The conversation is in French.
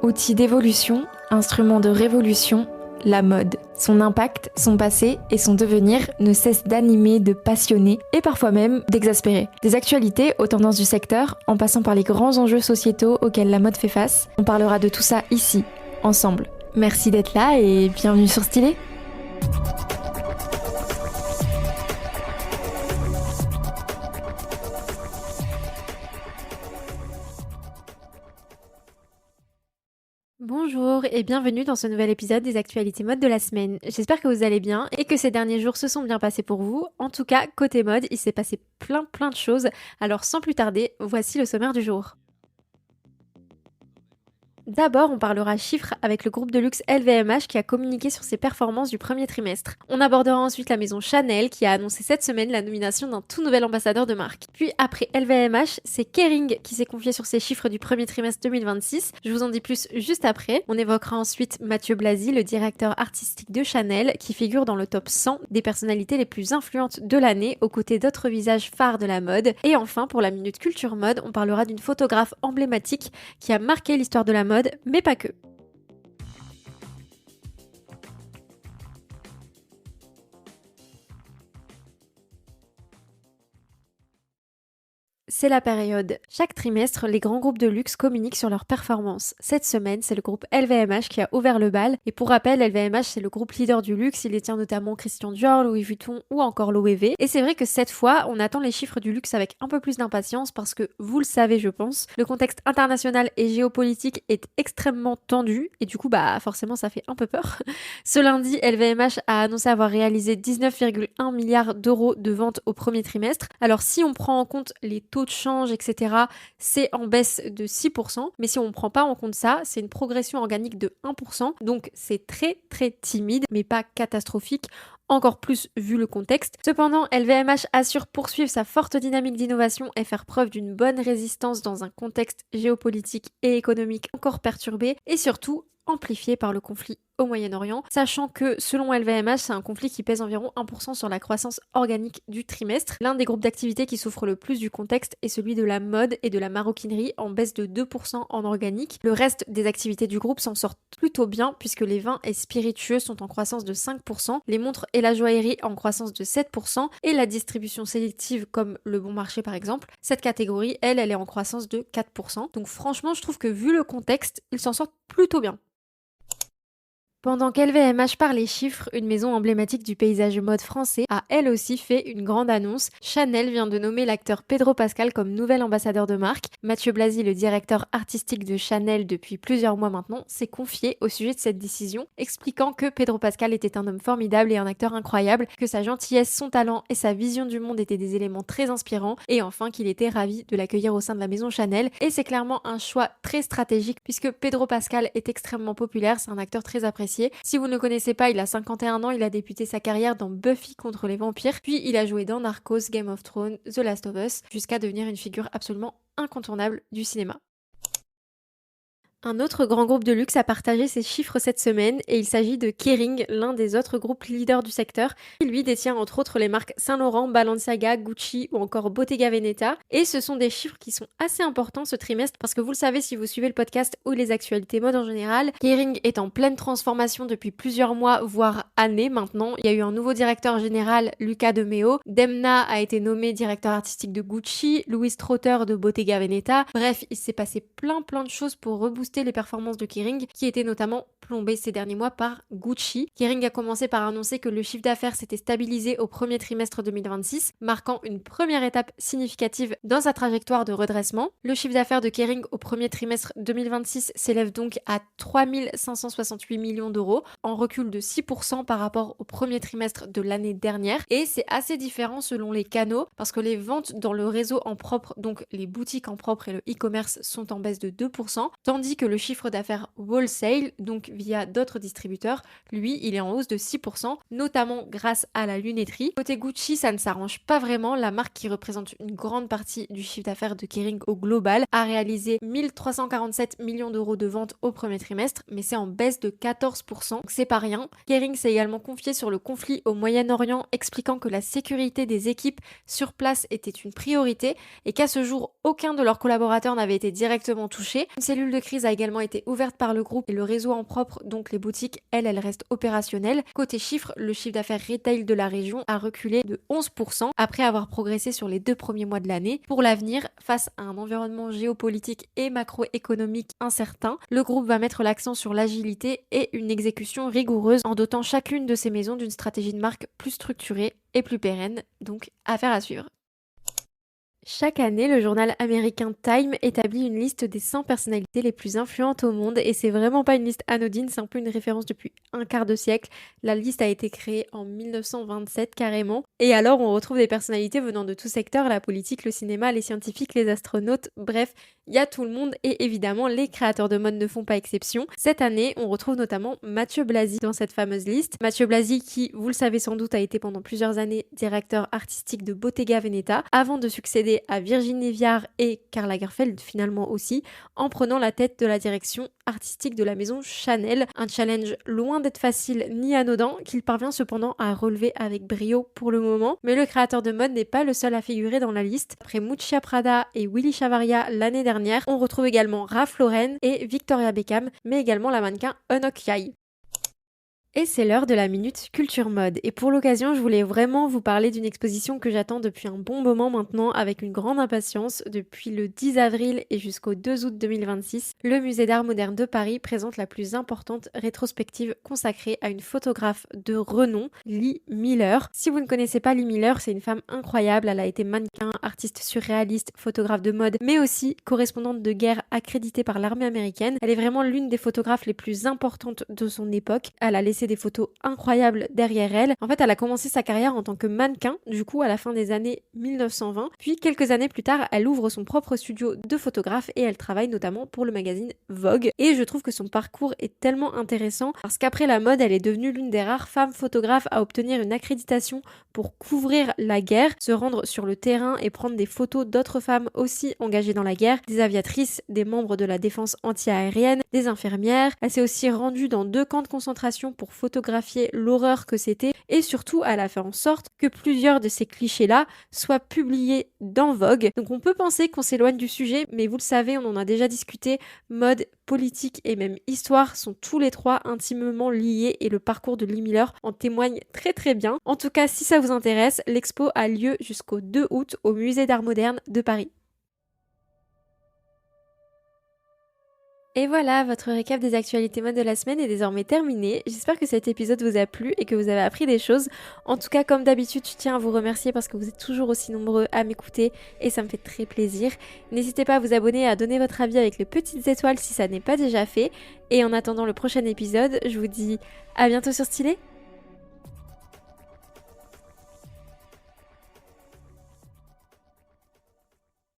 Outil d'évolution, instrument de révolution, la mode. Son impact, son passé et son devenir ne cessent d'animer, de passionner et parfois même d'exaspérer. Des actualités aux tendances du secteur, en passant par les grands enjeux sociétaux auxquels la mode fait face, on parlera de tout ça ici, ensemble. Merci d'être là et bienvenue sur Stylé. Bonjour et bienvenue dans ce nouvel épisode des actualités mode de la semaine. J'espère que vous allez bien et que ces derniers jours se sont bien passés pour vous. En tout cas, côté mode, il s'est passé plein de choses. Alors sans plus tarder, voici le sommaire du jour. D'abord, on parlera chiffres avec le groupe de luxe LVMH qui a communiqué sur ses performances du premier trimestre. On abordera ensuite la maison Chanel qui a annoncé cette semaine la nomination d'un tout nouvel ambassadeur de marque. Puis après LVMH, c'est Kering qui s'est confié sur ses chiffres du premier trimestre 2026. Je vous en dis plus juste après. On évoquera ensuite Mathieu Blazy, le directeur artistique de Chanel, qui figure dans le top 100 des personnalités les plus influentes de l'année, aux côtés d'autres visages phares de la mode. Et enfin, pour la minute culture mode, on parlera d'une photographe emblématique qui a marqué l'histoire de la mode, mais pas que. C'est la période. Chaque trimestre, les grands groupes de luxe communiquent sur leurs performances. Cette semaine, c'est le groupe LVMH qui a ouvert le bal. Et pour rappel, LVMH, c'est le groupe leader du luxe. Il détient notamment Christian Dior, Louis Vuitton ou encore Loewe. Et c'est vrai que cette fois, on attend les chiffres du luxe avec un peu plus d'impatience parce que, vous le savez, je pense, le contexte international et géopolitique est extrêmement tendu. Et du coup, forcément, ça fait un peu peur. Ce lundi, LVMH a annoncé avoir réalisé 19,1 milliards d'euros de ventes au premier trimestre. Alors, si on prend en compte les taux de change, etc., c'est en baisse de 6%. Mais si on ne prend pas en compte ça, c'est une progression organique de 1%. Donc c'est très timide, mais pas catastrophique. Encore plus vu le contexte. Cependant, LVMH assure poursuivre sa forte dynamique d'innovation et faire preuve d'une bonne résistance dans un contexte géopolitique et économique encore perturbé et surtout amplifié par le conflit au Moyen-Orient, sachant que selon LVMH, c'est un conflit qui pèse environ 1% sur la croissance organique du trimestre. L'un des groupes d'activités qui souffre le plus du contexte est celui de la mode et de la maroquinerie, en baisse de 2% en organique. Le reste des activités du groupe s'en sortent plutôt bien puisque les vins et spiritueux sont en croissance de 5%, les montres et la joaillerie en croissance de 7% et la distribution sélective comme le bon marché par exemple, cette catégorie, elle est en croissance de 4%. Donc franchement, je trouve que vu le contexte, ils s'en sortent plutôt bien. Pendant qu'LVMH parle les chiffres, une maison emblématique du paysage mode français a elle aussi fait une grande annonce. Chanel vient de nommer l'acteur Pedro Pascal comme nouvel ambassadeur de marque. Mathieu Blazy, le directeur artistique de Chanel depuis plusieurs mois maintenant, s'est confié au sujet de cette décision, expliquant que Pedro Pascal était un homme formidable et un acteur incroyable, que sa gentillesse, son talent et sa vision du monde étaient des éléments très inspirants, et enfin qu'il était ravi de l'accueillir au sein de la maison Chanel. Et c'est clairement un choix très stratégique puisque Pedro Pascal est extrêmement populaire, c'est un acteur très apprécié. Si vous ne le connaissez pas, il a 51 ans, il a débuté sa carrière dans Buffy contre les vampires, puis il a joué dans Narcos, Game of Thrones, The Last of Us, jusqu'à devenir une figure absolument incontournable du cinéma. Un autre grand groupe de luxe a partagé ses chiffres cette semaine et il s'agit de Kering, l'un des autres groupes leaders du secteur. Il lui détient entre autres les marques Saint Laurent, Balenciaga, Gucci ou encore Bottega Veneta. Et ce sont des chiffres qui sont assez importants ce trimestre parce que vous le savez si vous suivez le podcast ou les actualités mode en général, Kering est en pleine transformation depuis plusieurs mois voire années maintenant. Il y a eu un nouveau directeur général, Luca De Meo. Demna a été nommé directeur artistique de Gucci, Louis Trotter de Bottega Veneta. Bref, il s'est passé plein de choses pour rebooster les performances de Kering qui étaient notamment plombées ces derniers mois par Gucci. Kering a commencé par annoncer que le chiffre d'affaires s'était stabilisé au premier trimestre 2026, marquant une première étape significative dans sa trajectoire de redressement. Le chiffre d'affaires de Kering au premier trimestre 2026 s'élève donc à 3 568 millions d'euros, en recul de 6% par rapport au premier trimestre de l'année dernière. Et c'est assez différent selon les canaux parce que les ventes dans le réseau en propre, donc les boutiques en propre et le e-commerce, sont en baisse de 2%, tandis que le chiffre d'affaires wholesale, donc via d'autres distributeurs, lui, il est en hausse de 6%, notamment grâce à la lunetterie. Côté Gucci, ça ne s'arrange pas vraiment. La marque qui représente une grande partie du chiffre d'affaires de Kering au global a réalisé 1347 millions d'euros de ventes au premier trimestre, mais c'est en baisse de 14%, donc c'est pas rien. Kering s'est également confié sur le conflit au Moyen-Orient, expliquant que la sécurité des équipes sur place était une priorité et qu'à ce jour, aucun de leurs collaborateurs n'avait été directement touché. Une cellule de crise a également été ouverte par le groupe et le réseau en propre, donc les boutiques, elles restent opérationnelles. Côté chiffres, le chiffre d'affaires retail de la région a reculé de 11% après avoir progressé sur les 2 premiers mois de l'année. Pour l'avenir, face à un environnement géopolitique et macroéconomique incertain, le groupe va mettre l'accent sur l'agilité et une exécution rigoureuse en dotant chacune de ses maisons d'une stratégie de marque plus structurée et plus pérenne, donc affaire à suivre. Chaque année, le journal américain Time établit une liste des 100 personnalités les plus influentes au monde et c'est vraiment pas une liste anodine, c'est un peu une référence depuis un quart de siècle. La liste a été créée en 1927 carrément. Et alors on retrouve des personnalités venant de tout secteur, la politique, le cinéma, les scientifiques, les astronautes, bref, il y a tout le monde et évidemment les créateurs de mode ne font pas exception. Cette année, on retrouve notamment Mathieu Blazy dans cette fameuse liste. Mathieu Blazy qui, vous le savez sans doute, a été pendant plusieurs années directeur artistique de Bottega Veneta avant de succéder à Virginie Viard et Karl Lagerfeld finalement aussi, en prenant la tête de la direction artistique de la maison Chanel. Un challenge loin d'être facile ni anodin, qu'il parvient cependant à relever avec brio pour le moment. Mais le créateur de mode n'est pas le seul à figurer dans la liste. Après Miuccia Prada et Willy Chavaria l'année dernière, on retrouve également Ralph Lauren et Victoria Beckham, mais également la mannequin Eunok Yai. Et c'est l'heure de la minute culture mode. Et pour l'occasion, je voulais vraiment vous parler d'une exposition que j'attends depuis un bon moment maintenant avec une grande impatience. Depuis le 10 avril et jusqu'au 2 août 2026, le Musée d'Art Moderne de Paris présente la plus importante rétrospective consacrée à une photographe de renom, Lee Miller. Si vous ne connaissez pas Lee Miller, c'est une femme incroyable. Elle a été mannequin, artiste surréaliste, photographe de mode, mais aussi correspondante de guerre accréditée par l'armée américaine. Elle est vraiment l'une des photographes les plus importantes de son époque. Elle a laissé des photos incroyables derrière elle. En fait, elle a commencé sa carrière en tant que mannequin, du coup, à la fin des années 1920. Puis, quelques années plus tard, elle ouvre son propre studio de photographe et elle travaille notamment pour le magazine Vogue. Et je trouve que son parcours est tellement intéressant parce qu'après la mode, elle est devenue l'une des rares femmes photographes à obtenir une accréditation pour couvrir la guerre, se rendre sur le terrain et prendre des photos d'autres femmes aussi engagées dans la guerre, des aviatrices, des membres de la défense anti-aérienne, des infirmières. Elle s'est aussi rendue dans 2 camps de concentration pour photographier l'horreur que c'était et surtout elle a fait en sorte que plusieurs de ces clichés-là soient publiés dans Vogue. Donc on peut penser qu'on s'éloigne du sujet, mais vous le savez, on en a déjà discuté, mode, politique et même histoire sont tous les 3 intimement liés et le parcours de Lee Miller en témoigne très très bien. En tout cas, si ça vous intéresse, l'expo a lieu jusqu'au 2 août au Musée d'Art Moderne de Paris. Et voilà, votre récap des actualités mode de la semaine est désormais terminé. J'espère que cet épisode vous a plu et que vous avez appris des choses. En tout cas, comme d'habitude, je tiens à vous remercier parce que vous êtes toujours aussi nombreux à m'écouter et ça me fait très plaisir. N'hésitez pas à vous abonner et à donner votre avis avec les petites étoiles si ça n'est pas déjà fait. Et en attendant le prochain épisode, je vous dis à bientôt sur Stylé.